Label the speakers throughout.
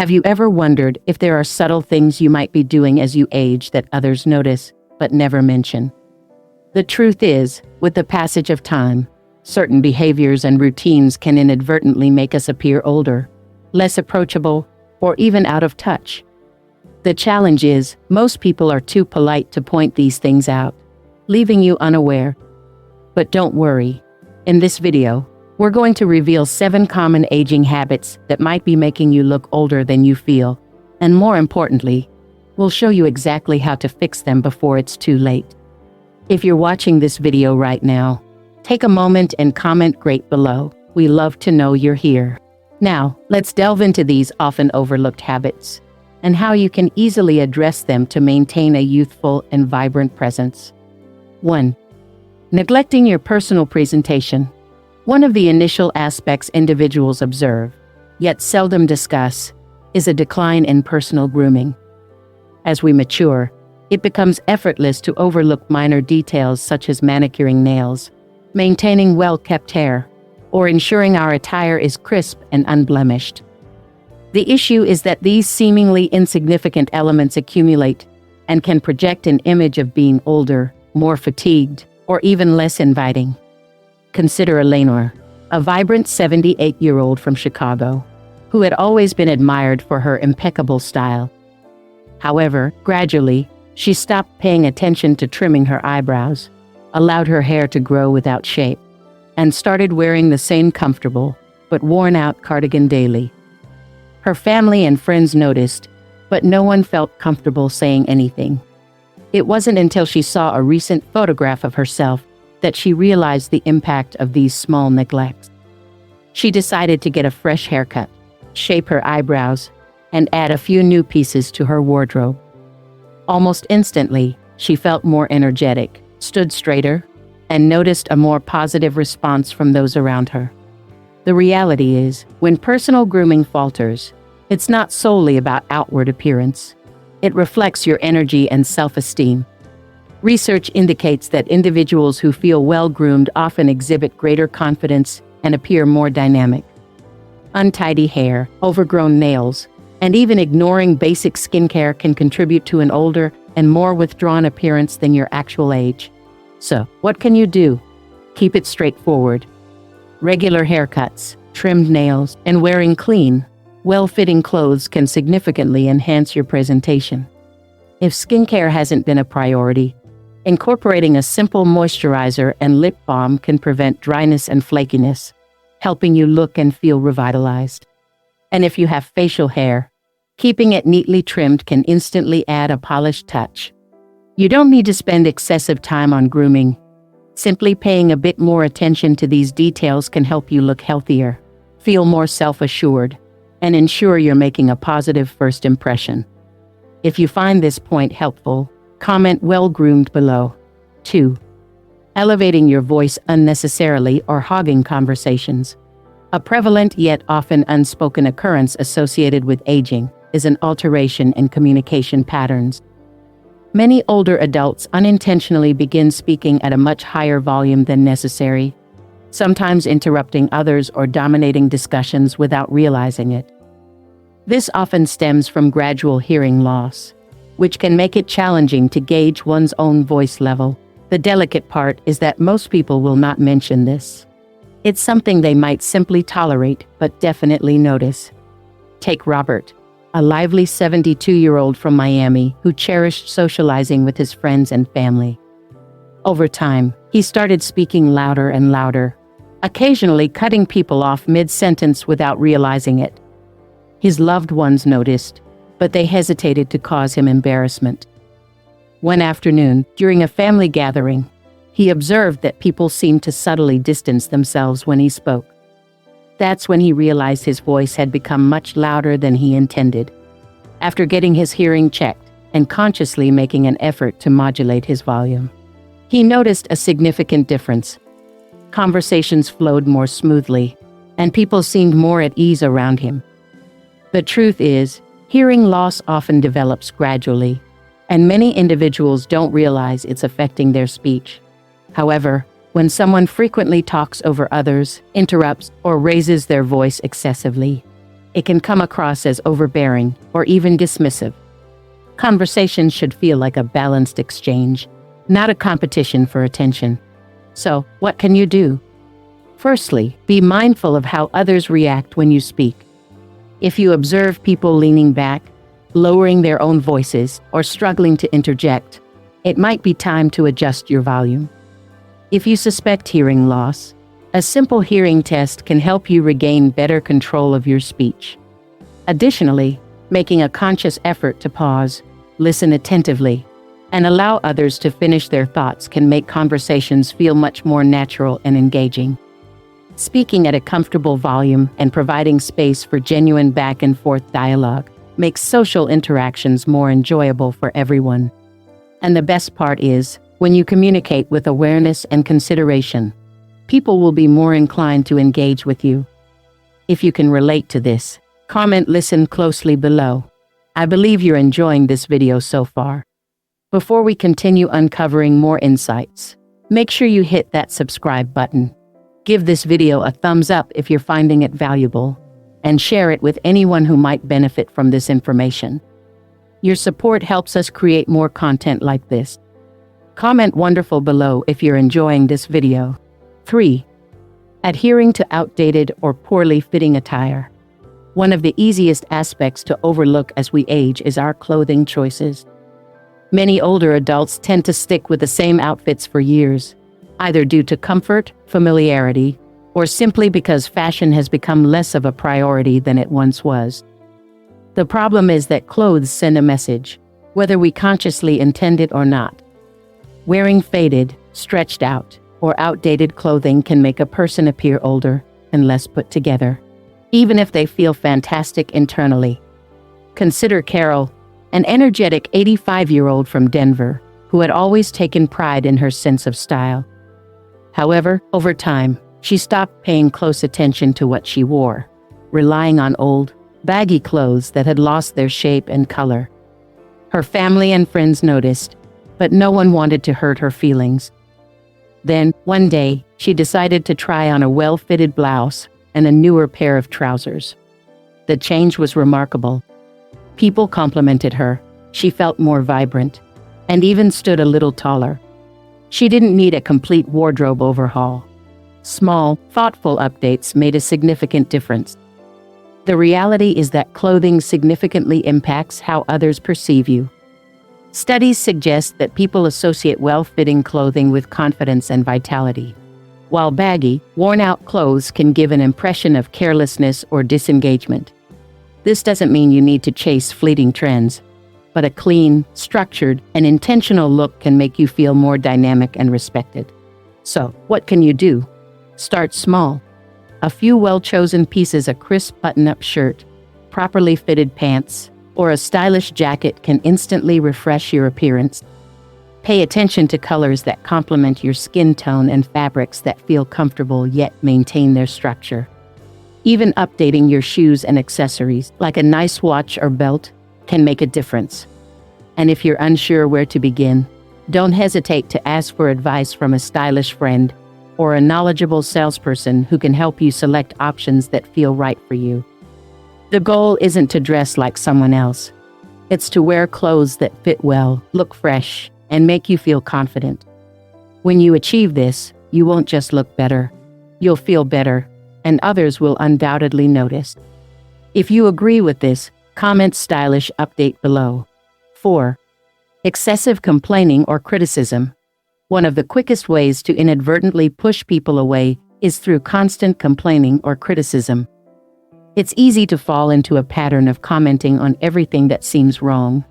Speaker 1: Have you ever wondered if there are subtle things you might be doing as you age that others notice but never mention? The truth is, with the passage of time, certain behaviors and routines can inadvertently make us appear older, less approachable, or even out of touch. The challenge is, most people are too polite to point these things out, leaving you unaware. But don't worry. In this video, we're going to reveal 7 common aging habits that might be making you look older than you feel, and more importantly, we'll show you exactly how to fix them before it's too late. If you're watching this video right now, take a moment and comment "Great" below. We love to know you're here. Now, let's delve into these often overlooked habits and how you can easily address them to maintain a youthful and vibrant presence. 1. Neglecting your personal presentation. One of the initial aspects individuals observe, yet seldom discuss, is a decline in personal grooming. As we mature, it becomes effortless to overlook minor details such as manicuring nails, maintaining well-kept hair, or ensuring our attire is crisp and unblemished. The issue is that these seemingly insignificant elements accumulate and can project an image of being older, more fatigued, or even less inviting. Consider Eleanor, a vibrant 78-year-old from Chicago, who had always been admired for her impeccable style. However, gradually, she stopped paying attention to trimming her eyebrows, allowed her hair to grow without shape, and started wearing the same comfortable but worn-out cardigan daily. Her family and friends noticed, but no one felt comfortable saying anything. It wasn't until she saw a recent photograph of herself that she realized the impact of these small neglects. She decided to get a fresh haircut, shape her eyebrows, and add a few new pieces to her wardrobe. Almost instantly, she felt more energetic, stood straighter, and noticed a more positive response from those around her. The reality is, when personal grooming falters, it's not solely about outward appearance. It reflects your energy and self-esteem. Research indicates that individuals who feel well-groomed often exhibit greater confidence and appear more dynamic. Untidy hair, overgrown nails, and even ignoring basic skincare can contribute to an older and more withdrawn appearance than your actual age. So, what can you do? Keep it straightforward. Regular haircuts, trimmed nails, and wearing clean, well-fitting clothes can significantly enhance your presentation. If skincare hasn't been a priority, incorporating a simple moisturizer and lip balm can prevent dryness and flakiness, helping you look and feel revitalized. And if you have facial hair, keeping it neatly trimmed can instantly add a polished touch. You don't need to spend excessive time on grooming. Simply paying a bit more attention to these details can help you look healthier, feel more self-assured, and ensure you're making a positive first impression. If you find this point helpful, comment "well-groomed" below. 2. Elevating your voice unnecessarily or hogging conversations. A prevalent yet often unspoken occurrence associated with aging is an alteration in communication patterns. Many older adults unintentionally begin speaking at a much higher volume than necessary, sometimes interrupting others or dominating discussions without realizing it. This often stems from gradual hearing loss, which can make it challenging to gauge one's own voice level. The delicate part is that most people will not mention this. It's something they might simply tolerate, but definitely notice. Take Robert, a lively 72-year-old from Miami who cherished socializing with his friends and family. Over time, he started speaking louder and louder, occasionally cutting people off mid-sentence without realizing it. His loved ones noticed, but they hesitated to cause him embarrassment. One afternoon, during a family gathering, he observed that people seemed to subtly distance themselves when he spoke. That's when he realized his voice had become much louder than he intended. After getting his hearing checked and consciously making an effort to modulate his volume, he noticed a significant difference. Conversations flowed more smoothly, and people seemed more at ease around him. The truth is, hearing loss often develops gradually, and many individuals don't realize it's affecting their speech. However, when someone frequently talks over others, interrupts, or raises their voice excessively, it can come across as overbearing or even dismissive. Conversations should feel like a balanced exchange, not a competition for attention. So, what can you do? Firstly, be mindful of how others react when you speak. If you observe people leaning back, lowering their own voices, or struggling to interject, it might be time to adjust your volume. If you suspect hearing loss, a simple hearing test can help you regain better control of your speech. Additionally, making a conscious effort to pause, listen attentively, and allow others to finish their thoughts can make conversations feel much more natural and engaging. Speaking at a comfortable volume and providing space for genuine back-and-forth dialogue makes social interactions more enjoyable for everyone. And the best part is, when you communicate with awareness and consideration, people will be more inclined to engage with you. If you can relate to this, comment "Listen" closely below. I believe you're enjoying this video so far. Before we continue uncovering more insights, make sure you hit that subscribe button. Give this video a thumbs up if you're finding it valuable, and share it with anyone who might benefit from this information. Your support helps us create more content like this. Comment "Wonderful" below if you're enjoying this video. 3. Adhering to outdated or poorly fitting attire. One of the easiest aspects to overlook as we age is our clothing choices. Many older adults tend to stick with the same outfits for years, either due to comfort, familiarity, or simply because fashion has become less of a priority than it once was. The problem is that clothes send a message, whether we consciously intend it or not. Wearing faded, stretched out, or outdated clothing can make a person appear older and less put together, even if they feel fantastic internally. Consider Carol, an energetic 85-year-old from Denver, who had always taken pride in her sense of style. However, over time, she stopped paying close attention to what she wore, relying on old, baggy clothes that had lost their shape and color. Her family and friends noticed, but no one wanted to hurt her feelings. Then, one day, she decided to try on a well-fitted blouse and a newer pair of trousers. The change was remarkable. People complimented her, she felt more vibrant, and even stood a little taller. She didn't need a complete wardrobe overhaul. Small, thoughtful updates made a significant difference. The reality is that clothing significantly impacts how others perceive you. Studies suggest that people associate well-fitting clothing with confidence and vitality, while baggy, worn-out clothes can give an impression of carelessness or disengagement. This doesn't mean you need to chase fleeting trends, but a clean, structured, and intentional look can make you feel more dynamic and respected. So, what can you do? Start small. A few well-chosen pieces, a crisp button-up shirt, properly fitted pants, or a stylish jacket can instantly refresh your appearance. Pay attention to colors that complement your skin tone and fabrics that feel comfortable yet maintain their structure. Even updating your shoes and accessories, like a nice watch or belt, can make a difference. And if you're unsure where to begin, don't hesitate to ask for advice from a stylish friend or a knowledgeable salesperson who can help you select options that feel right for you. The goal isn't to dress like someone else. It's to wear clothes that fit well, look fresh, and make you feel confident. When you achieve this, you won't just look better, you'll feel better, and others will undoubtedly notice. If you agree with this, comment "stylish" update below. 4. Excessive complaining or criticism. One of the quickest ways to inadvertently push people away is through constant complaining or criticism. It's easy to fall into a pattern of commenting on everything that seems wrong,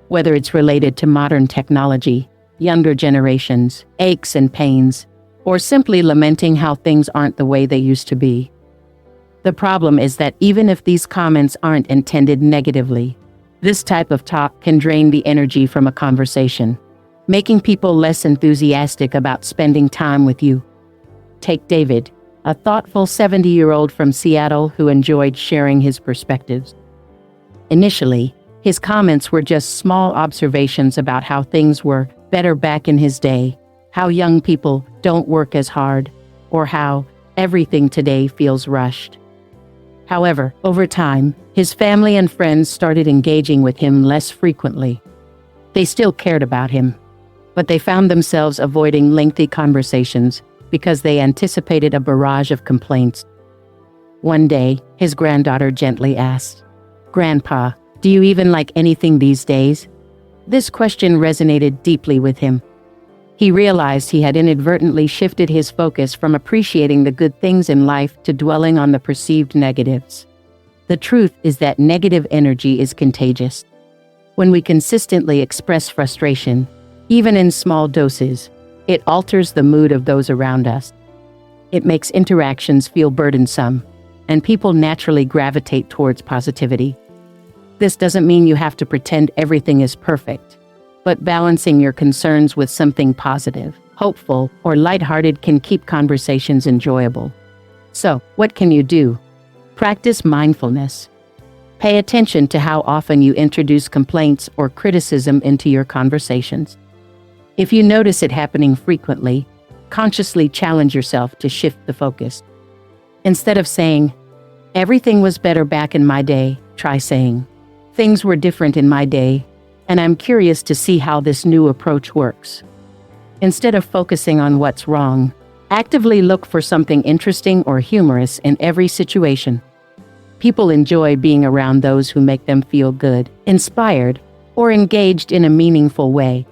Speaker 1: whether it's related to modern technology, younger generations, aches and pains, or simply lamenting how things aren't the way they used to be. The problem is that even if these comments aren't intended negatively, this type of talk can drain the energy from a conversation, making people less enthusiastic about spending time with you. Take David, a thoughtful 70-year-old from Seattle who enjoyed sharing his perspectives. Initially, his comments were just small observations about how things were better back in his day, how young people don't work as hard, or how everything today feels rushed. However, over time, his family and friends started engaging with him less frequently. They still cared about him, but they found themselves avoiding lengthy conversations because they anticipated a barrage of complaints. One day, his granddaughter gently asked, "Grandpa, do you even like anything these days?" This question resonated deeply with him. He realized he had inadvertently shifted his focus from appreciating the good things in life to dwelling on the perceived negatives. The truth is that negative energy is contagious. When we consistently express frustration, even in small doses, it alters the mood of those around us. It makes interactions feel burdensome, and people naturally gravitate towards positivity. This doesn't mean you have to pretend everything is perfect, but balancing your concerns with something positive, hopeful, or lighthearted can keep conversations enjoyable. So, what can you do? Practice mindfulness. Pay attention to how often you introduce complaints or criticism into your conversations. If you notice it happening frequently, consciously challenge yourself to shift the focus. Instead of saying, "Everything was better back in my day," try saying, "Things were different in my day, and I'm curious to see how this new approach works." Instead of focusing on what's wrong, actively look for something interesting or humorous in every situation. People enjoy being around those who make them feel good, inspired, or engaged in a meaningful way.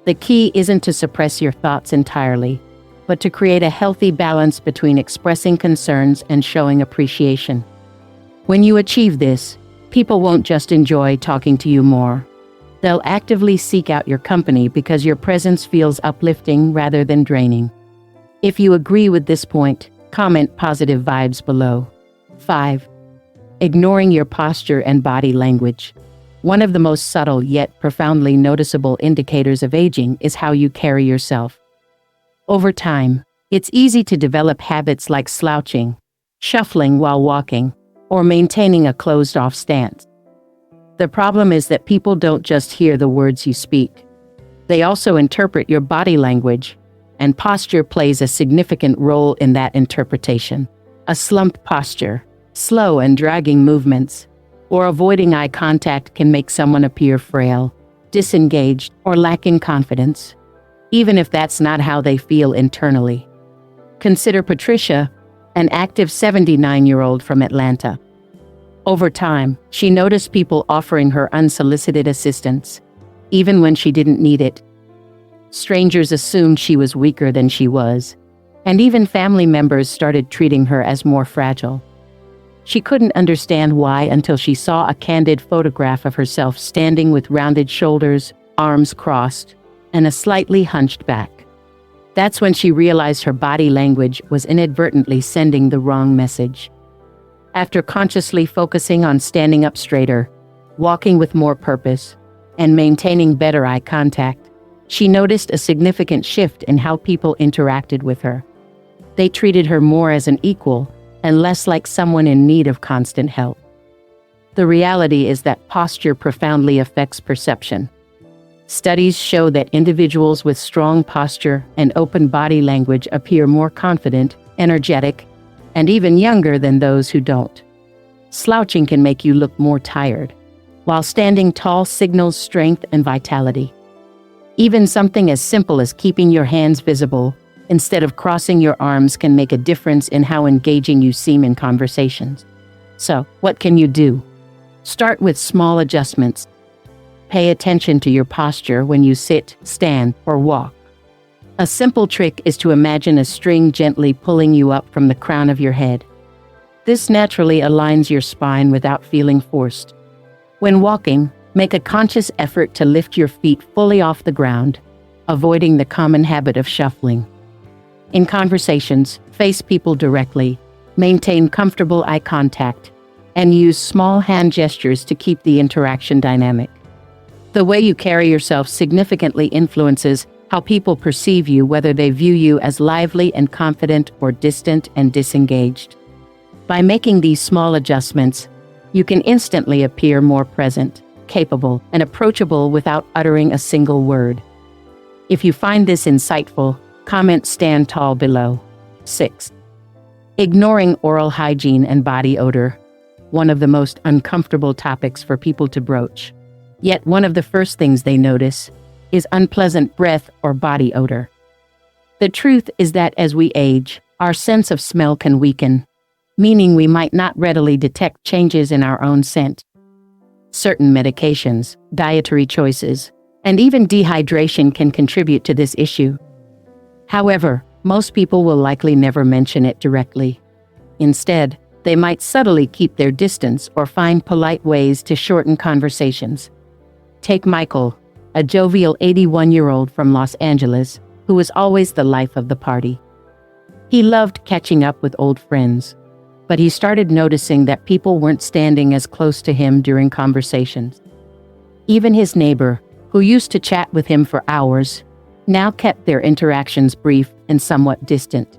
Speaker 1: The key isn't to suppress your thoughts entirely, but to create a healthy balance between expressing concerns and showing appreciation. When you achieve this, people won't just enjoy talking to you more. They'll actively seek out your company because your presence feels uplifting rather than draining. If you agree with this point, comment positive vibes below. 5. Ignoring your posture and body language. One of the most subtle yet profoundly noticeable indicators of aging is how you carry yourself. Over time, it's easy to develop habits like slouching, shuffling while walking, or maintaining a closed-off stance. The problem is that people don't just hear the words you speak. They also interpret your body language, and posture plays a significant role in that interpretation. A slumped posture, slow and dragging movements, or avoiding eye contact can make someone appear frail, disengaged, or lacking confidence, even if that's not how they feel internally. Consider Patricia, an active 79-year-old from Atlanta. Over time, she noticed people offering her unsolicited assistance, even when she didn't need it. Strangers assumed she was weaker than she was, and even family members started treating her as more fragile. She couldn't understand why until she saw a candid photograph of herself standing with rounded shoulders, arms crossed, and a slightly hunched back. That's when she realized her body language was inadvertently sending the wrong message. After consciously focusing on standing up straighter, walking with more purpose, and maintaining better eye contact, she noticed a significant shift in how people interacted with her. They treated her more as an equal and less like someone in need of constant help. The reality is that posture profoundly affects perception. Studies show that individuals with strong posture and open body language appear more confident, energetic, and even younger than those who don't. Slouching can make you look more tired, while standing tall signals strength and vitality. Even something as simple as keeping your hands visible instead of crossing your arms can make a difference in how engaging you seem in conversations. So, what can you do? Start with small adjustments. Pay attention to your posture when you sit, stand, or walk. A simple trick is to imagine a string gently pulling you up from the crown of your head. This naturally aligns your spine without feeling forced. When walking, make a conscious effort to lift your feet fully off the ground, avoiding the common habit of shuffling. In conversations, face people directly, maintain comfortable eye contact, and use small hand gestures to keep the interaction dynamic. The way you carry yourself significantly influences how people perceive you, whether they view you as lively and confident or distant and disengaged. By making these small adjustments, you can instantly appear more present, capable, and approachable without uttering a single word. If you find this insightful, comment "Stand Tall" below. 6. Ignoring oral hygiene and body odor, one of the most uncomfortable topics for people to broach. Yet one of the first things they notice is unpleasant breath or body odor. The truth is that as we age, our sense of smell can weaken, meaning we might not readily detect changes in our own scent. Certain medications, dietary choices, and even dehydration can contribute to this issue. However, most people will likely never mention it directly. Instead, they might subtly keep their distance or find polite ways to shorten conversations. Take Michael, a jovial 81-year-old from Los Angeles, who was always the life of the party. He loved catching up with old friends, but he started noticing that people weren't standing as close to him during conversations. Even his neighbor, who used to chat with him for hours, now kept their interactions brief and somewhat distant.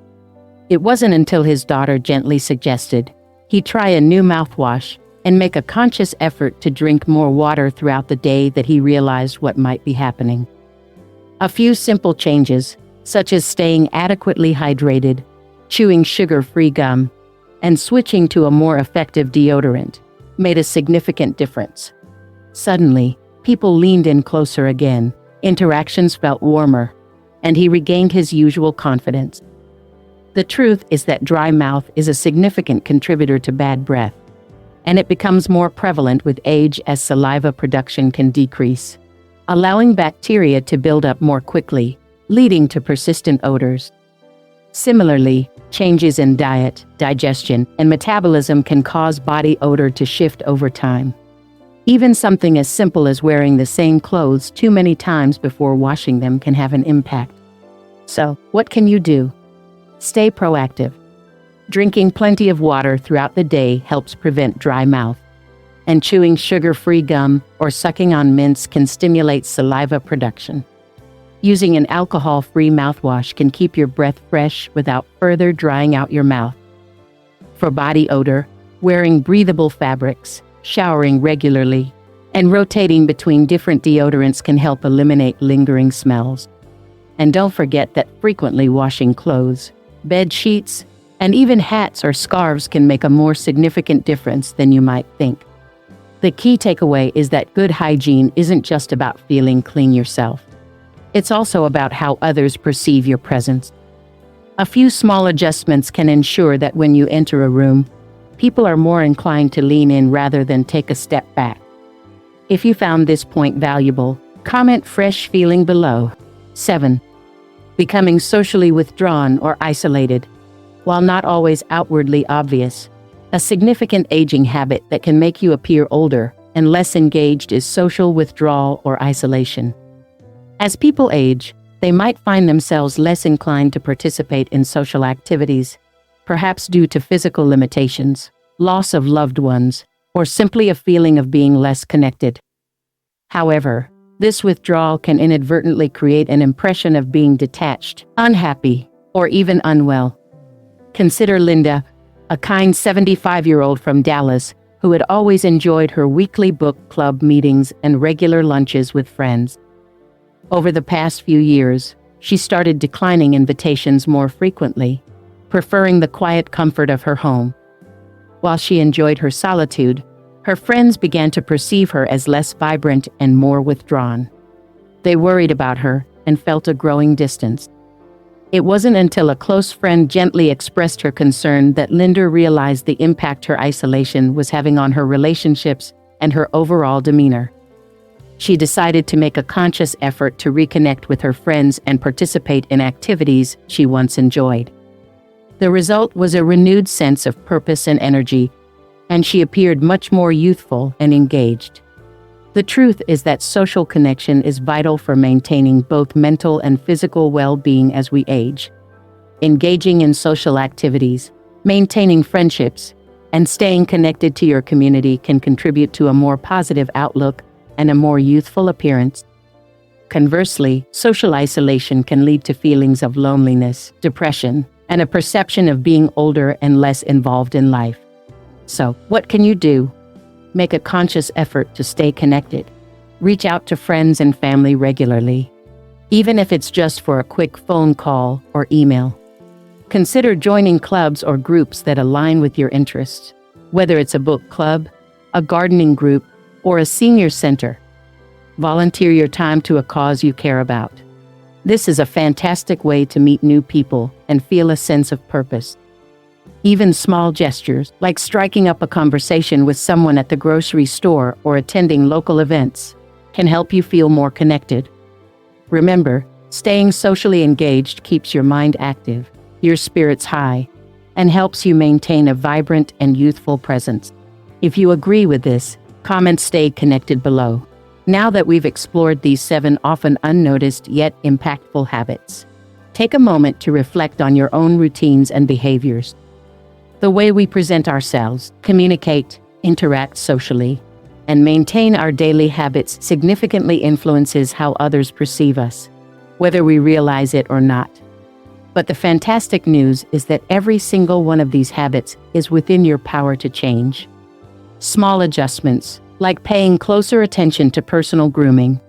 Speaker 1: It wasn't until his daughter gently suggested he try a new mouthwash and make a conscious effort to drink more water throughout the day that he realized what might be happening. A few simple changes, such as staying adequately hydrated, chewing sugar-free gum, and switching to a more effective deodorant, made a significant difference. Suddenly, people leaned in closer again, interactions felt warmer, and he regained his usual confidence. The truth is that dry mouth is a significant contributor to bad breath, and it becomes more prevalent with age as saliva production can decrease, allowing bacteria to build up more quickly, leading to persistent odors. Similarly, changes in diet, digestion, and metabolism can cause body odor to shift over time. Even something as simple as wearing the same clothes too many times before washing them can have an impact. So, what can you do? Stay proactive. Drinking plenty of water throughout the day helps prevent dry mouth, and chewing sugar-free gum or sucking on mints can stimulate saliva production. Using an alcohol-free mouthwash can keep your breath fresh without further drying out your mouth. For body odor, wearing breathable fabrics, showering regularly, and rotating between different deodorants can help eliminate lingering smells. And don't forget that frequently washing clothes, bed sheets, and even hats or scarves can make a more significant difference than you might think. The key takeaway is that good hygiene isn't just about feeling clean yourself. It's also about how others perceive your presence. A few small adjustments can ensure that when you enter a room, people are more inclined to lean in rather than take a step back. If you found this point valuable, comment fresh feeling below. 7. Becoming socially withdrawn or isolated. While not always outwardly obvious, a significant aging habit that can make you appear older and less engaged is social withdrawal or isolation. As people age, they might find themselves less inclined to participate in social activities, perhaps due to physical limitations, loss of loved ones, or simply a feeling of being less connected. However, this withdrawal can inadvertently create an impression of being detached, unhappy, or even unwell. Consider Linda, a kind 75-year-old from Dallas who had always enjoyed her weekly book club meetings and regular lunches with friends. Over the past few years, she started declining invitations more frequently, preferring the quiet comfort of her home. While she enjoyed her solitude, her friends began to perceive her as less vibrant and more withdrawn. They worried about her and felt a growing distance. It wasn't until a close friend gently expressed her concern that Linda realized the impact her isolation was having on her relationships and her overall demeanor. She decided to make a conscious effort to reconnect with her friends and participate in activities she once enjoyed. The result was a renewed sense of purpose and energy, and she appeared much more youthful and engaged. The truth is that social connection is vital for maintaining both mental and physical well-being as we age. Engaging in social activities, maintaining friendships, and staying connected to your community can contribute to a more positive outlook and a more youthful appearance. Conversely, social isolation can lead to feelings of loneliness, depression, and a perception of being older and less involved in life. So, what can you do? Make a conscious effort to stay connected. Reach out to friends and family regularly, even if it's just for a quick phone call or email. Consider joining clubs or groups that align with your interests, whether it's a book club, a gardening group, or a senior center. Volunteer your time to a cause you care about. This is a fantastic way to meet new people and feel a sense of purpose. Even small gestures, like striking up a conversation with someone at the grocery store or attending local events, can help you feel more connected. Remember, staying socially engaged keeps your mind active, your spirits high, and helps you maintain a vibrant and youthful presence. If you agree with this, comment "Stay connected" below. Now that we've explored these 7 often unnoticed yet impactful habits, take a moment to reflect on your own routines and behaviors. The way we present ourselves, communicate, interact socially, and maintain our daily habits significantly influences how others perceive us, whether we realize it or not. But the fantastic news is that every single one of these habits is within your power to change. Small adjustments, like paying closer attention to personal grooming,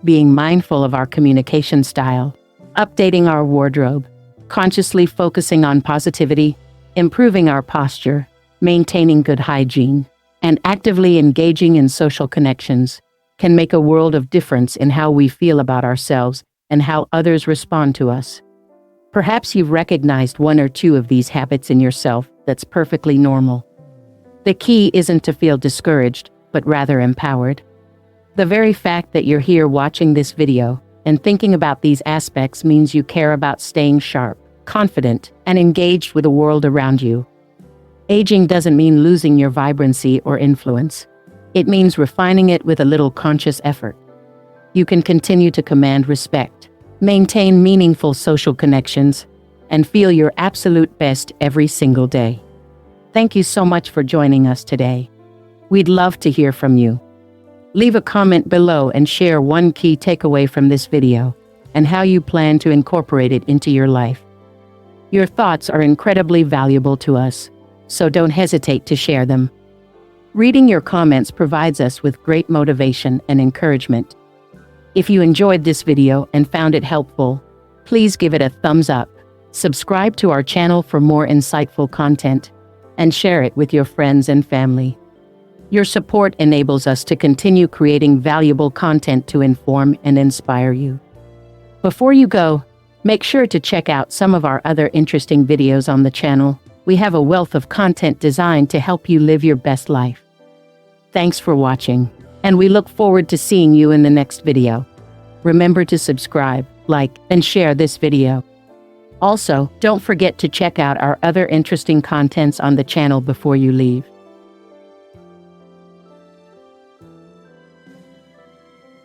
Speaker 1: being mindful of our communication style, updating our wardrobe, consciously focusing on positivity, improving our posture, maintaining good hygiene, and actively engaging in social connections, can make a world of difference in how we feel about ourselves and how others respond to us. Perhaps you've recognized 1 or 2 of these habits in yourself. That's perfectly normal. The key isn't to feel discouraged, but rather empowered. The very fact that you're here watching this video and thinking about these aspects means you care about staying sharp, confident, and engaged with the world around you. Aging doesn't mean losing your vibrancy or influence. It means refining it with a little conscious effort. You can continue to command respect, maintain meaningful social connections, and feel your absolute best every single day. Thank you so much for joining us today. We'd love to hear from you. Leave a comment below and share 1 key takeaway from this video and how you plan to incorporate it into your life. Your thoughts are incredibly valuable to us, so don't hesitate to share them. Reading your comments provides us with great motivation and encouragement. If you enjoyed this video and found it helpful, please give it a thumbs up, subscribe to our channel for more insightful content, and share it with your friends and family. Your support enables us to continue creating valuable content to inform and inspire you. Before you go, make sure to check out some of our other interesting videos on the channel. We have a wealth of content designed to help you live your best life. Thanks for watching, and we look forward to seeing you in the next video. Remember to subscribe, like, and share this video. Also, don't forget to check out our other interesting contents on the channel before you leave.